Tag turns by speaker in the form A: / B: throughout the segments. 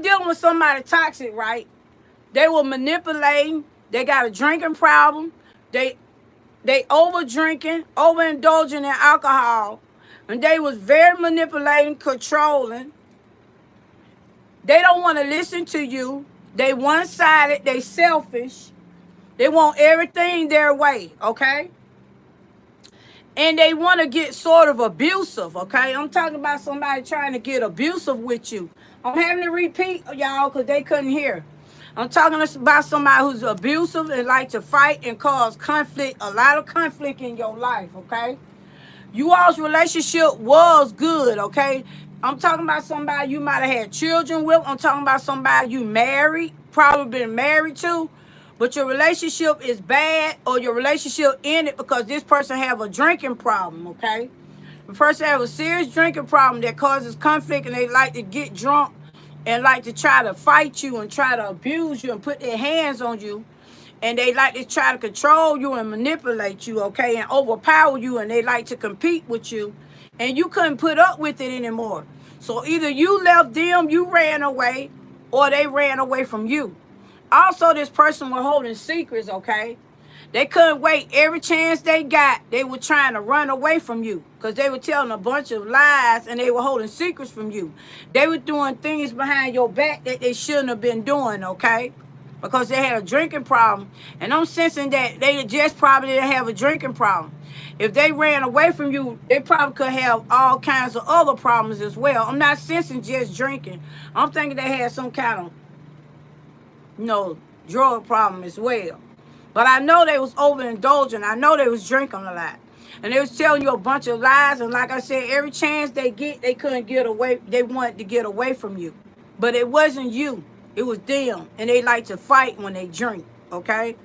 A: dealing with somebody toxic, right? They were manipulating. They got a drinking problem. They they over drinking, overindulging in alcohol, and they was very manipulating, controlling. They don't want to listen to you. They one-sided. They selfish. They want everything their way. Okay. And they want to get sort of abusive, okay? I'm talking about somebody trying to get abusive with you. I'm having to repeat, y'all, because they couldn't hear. I'm talking about somebody who's abusive and like to fight and cause conflict, a lot of conflict in your life, okay? You all's relationship was good, okay? I'm talking about somebody you might have had children with. I'm talking about somebody you married, probably been married to, but your relationship is bad or your relationship ended because this person have a drinking problem, okay? The person have a serious drinking problem that causes conflict and they like to get drunk and like to try to fight you and try to abuse you and put their hands on you. And they like to try to control you and manipulate you, okay, and overpower you, and they like to compete with you, and you couldn't put up with it anymore. So either you left them, you ran away, or they ran away from you. Also, this person was holding secrets, okay? They couldn't wait. Every chance they got, they were trying to run away from you because they were telling a bunch of lies and they were holding secrets from you. They were doing things behind your back that they shouldn't have been doing, okay? Because they had a drinking problem. And I'm sensing that they just probably didn't have a drinking problem. If they ran away from you, they probably could have all kinds of other problems as well. I'm not sensing just drinking. I'm thinking they had some kind of, drug problem as well. But I know they was overindulging. I know they was drinking a lot. And they was telling you a bunch of lies. And like I said, every chance they get, they couldn't get away. They wanted to get away from you. But it wasn't you. It was them. And they like to fight when they drink. Okay?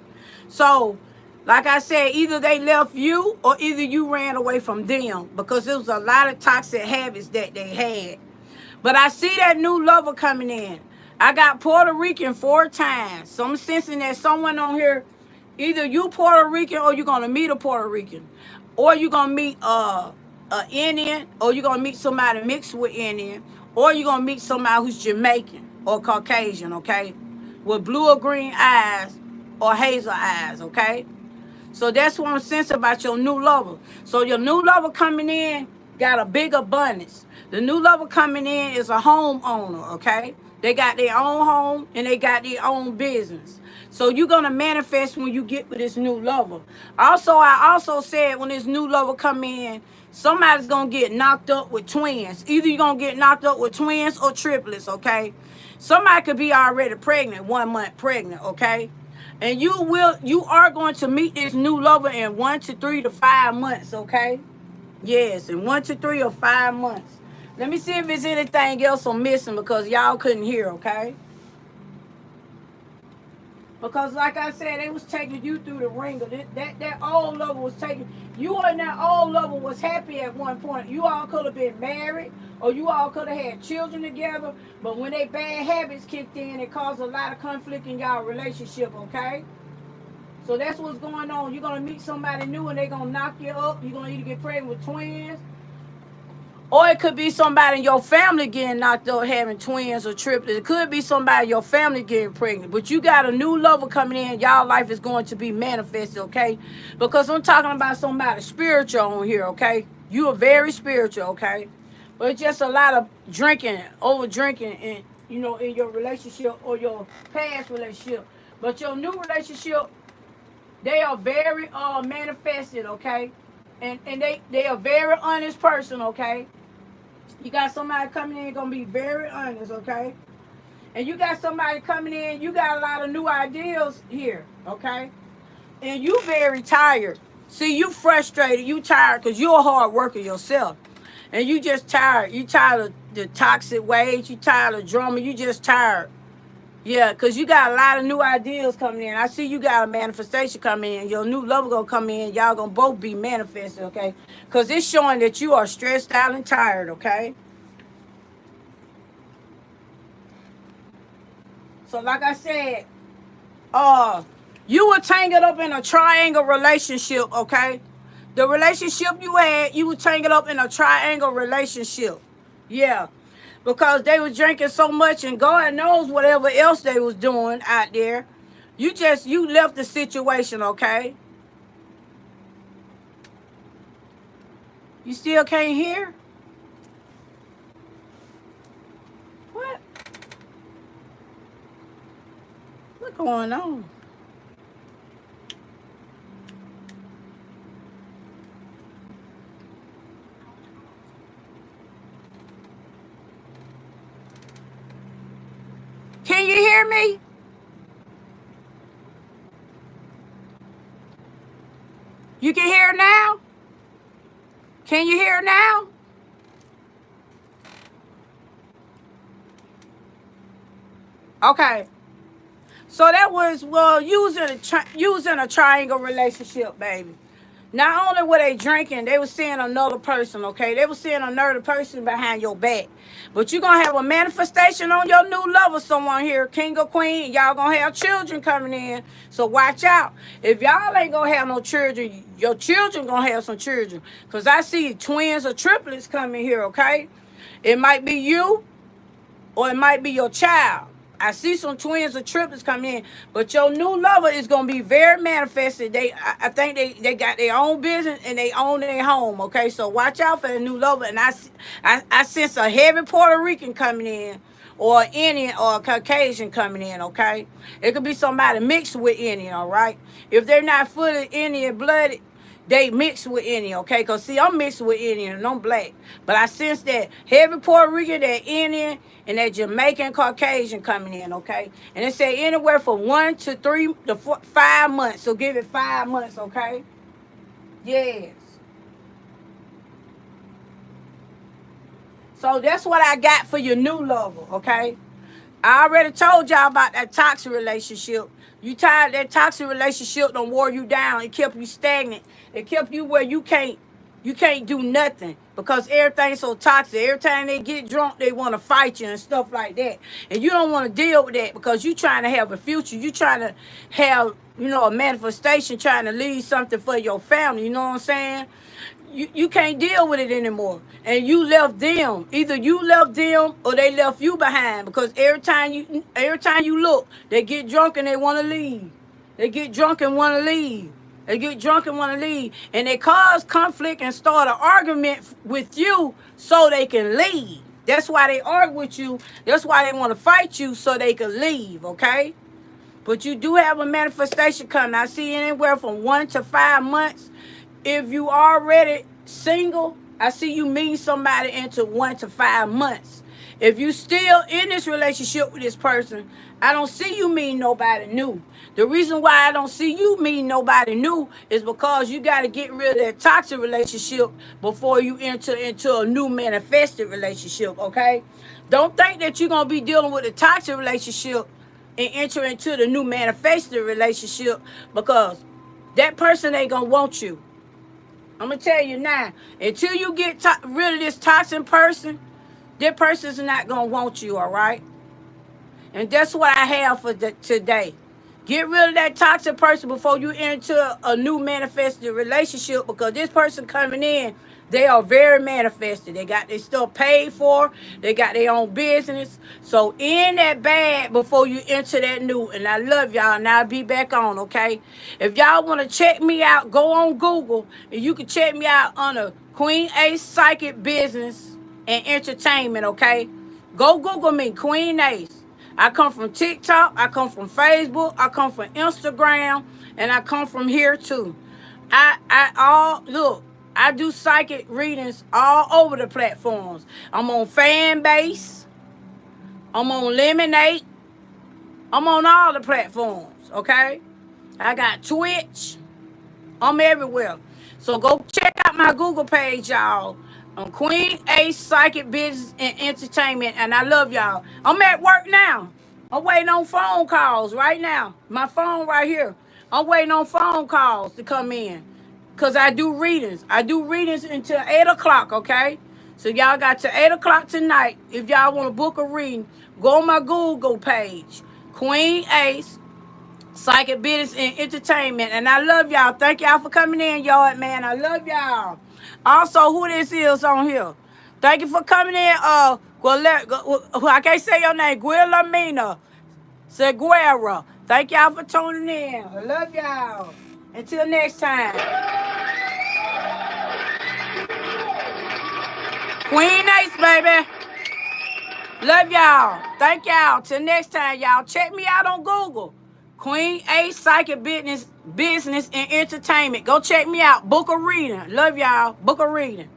A: So, like I said, either they left you or either you ran away from them. Because there was a lot of toxic habits that they had. But I see that new lover coming in. I got Puerto Rican 4 times. So I'm sensing that someone on here, either you Puerto Rican or you're going to meet a Puerto Rican. Or you're going to meet a Indian, or you're going to meet somebody mixed with Indian, or you're going to meet somebody who's Jamaican or Caucasian, okay? With blue or green eyes or hazel eyes, okay? So that's what I'm sensing about your new lover. So your new lover coming in got a big abundance. The new lover coming in is a homeowner, okay? They got their own home and they got their own business. So you're going to manifest when you get with this new lover. Also, I also said when this new lover come in, somebody's going to get knocked up with twins. Either you're going to get knocked up with twins or triplets, okay? Somebody could be already pregnant, 1 month pregnant, okay? And you are going to meet this new lover in 1 to 3 to 5 months, okay? Yes, in 1 to 3 or 5 months. Let me see if there's anything else I'm missing because y'all couldn't hear, okay? Because like I said, they was taking you through the ringer. That old lover was taking you, and that old lover was happy at one point. You all could have been married or you all could have had children together, but when they bad habits kicked in, it caused a lot of conflict in y'all relationship, okay? So that's what's going on. You're going to meet somebody new and they're going to knock you up. You're going to either get pregnant with twins, or it could be somebody in your family getting knocked up having twins or triplets. It could be somebody in your family getting pregnant. But you got a new lover coming in. Y'all life is going to be manifested, okay? Because I'm talking about somebody spiritual on here, okay? You are very spiritual, okay? But it's just a lot of drinking, over drinking, and in your relationship or your past relationship. But your new relationship, they are very manifested, okay? And they are very honest person, okay? You got somebody coming in gonna be very honest, okay? And you got somebody coming in, you got a lot of new ideas here, okay? And you very tired. See, you frustrated, you tired because you're a hard worker yourself. And you just tired. You tired of the toxic ways, you tired of drama, you just tired. Yeah, because you got a lot of new ideas coming in. I see you got a manifestation coming in. Your new lover going to come in. Y'all going to both be manifested, okay? Because it's showing that you are stressed out and tired, okay? So like I said, you were tangled up in a triangle relationship, okay? The relationship you had, you were tangled up in a triangle relationship. Yeah. because they was drinking so much, and God knows whatever else they was doing out there. You left the situation, okay? You still can't hear? What? What's going on? Can you hear me? You can hear now? Can you hear now? Okay. So that was, well, using a triangle relationship, baby. Not only were they drinking, they were seeing another person, okay? They were seeing another person behind your back. But you're going to have a manifestation on your new lover, someone here, king or queen. Y'all going to have children coming in. So watch out. If y'all ain't going to have no children, your children going to have some children. Because I see twins or triplets coming here, okay? It might be you or it might be your child. I see some twins or triplets come in, but your new lover is gonna be very manifested. I think they got their own business and they own their home. Okay, so watch out for the new lover. And I sense a heavy Puerto Rican coming in, or Indian or Caucasian coming in. Okay, it could be somebody mixed with Indian. All right, if they're not fully Indian blooded, they mix with Indian, okay? Because, see, I'm mixed with Indian and I'm black. But I sense that heavy Puerto Rican, that Indian, and that Jamaican Caucasian coming in, okay? And it said anywhere from 1 to 3 to 5 months. So give it 5 months, okay? Yes. So that's what I got for your new lover, okay? I already told y'all about that toxic relationship. You tired of that toxic relationship don't wore you down. It kept you stagnant. It kept you where you can't do nothing because everything's so toxic. Every time they get drunk, they want to fight you and stuff like that. And you don't want to deal with that because you trying to have a future. You trying to have, a manifestation, trying to leave something for your family. You know what I'm saying? You can't deal with it anymore. And you left them. Either you left them or they left you behind. Because every time you look, they get drunk and they want to leave. They get drunk and want to leave. They get drunk and want to leave. And they cause conflict and start an argument with you so they can leave. That's why they argue with you. That's why they want to fight you so they can leave, okay? But you do have a manifestation coming. I see anywhere from 1 to 5 months. If you already single, I see you meeting somebody into 1 to 5 months. If you still in this relationship with this person, I don't see you meeting nobody new. The reason why I don't see you meeting nobody new is because you got to get rid of that toxic relationship before you enter into a new manifested relationship, okay? Don't think that you're going to be dealing with a toxic relationship and enter into the new manifested relationship because that person ain't going to want you. I'm going to tell you now, until you get rid of this toxic person, that person's not going to want you, all right? And that's what I have for today. Get rid of that toxic person before you enter a new manifested relationship because this person coming in, they are very manifested. They got their stuff paid for. They got their own business. So in that bag before you enter that new. And I love y'all. And I'll be back on, okay? If y'all want to check me out, go on Google. And you can check me out under Queen Ace Psychic Business and Entertainment, okay? Go Google me, Queen Ace. I come from TikTok. I come from Facebook. I come from Instagram. And I come from here too. I do psychic readings all over the platforms. I'm on Fanbase. I'm on Lemonade. I'm on all the platforms, okay? I got Twitch. I'm everywhere. So go check out my Google page, y'all. On Queen Ace Psychic Business and Entertainment. And I love y'all. I'm at work now. I'm waiting on phone calls right now. My phone right here. I'm waiting on phone calls to come in. Because I do readings. I do readings until 8 o'clock, okay? So y'all got to 8 o'clock tonight. If y'all want to book a reading, go on my Google page. Queen Ace, Psychic Business and Entertainment. And I love y'all. Thank y'all for coming in, y'all, man. I love y'all. Also, who this is on here? Thank you for coming in, I can't say your name. Guillermina Seguera. Thank y'all for tuning in. I love y'all. Until next time. Queen Ace, baby. Love y'all. Thank y'all. Till next time, y'all. Check me out on Google. Queen Ace Psychic Business and Entertainment. Go check me out. Book a reading. Love y'all. Book a reading.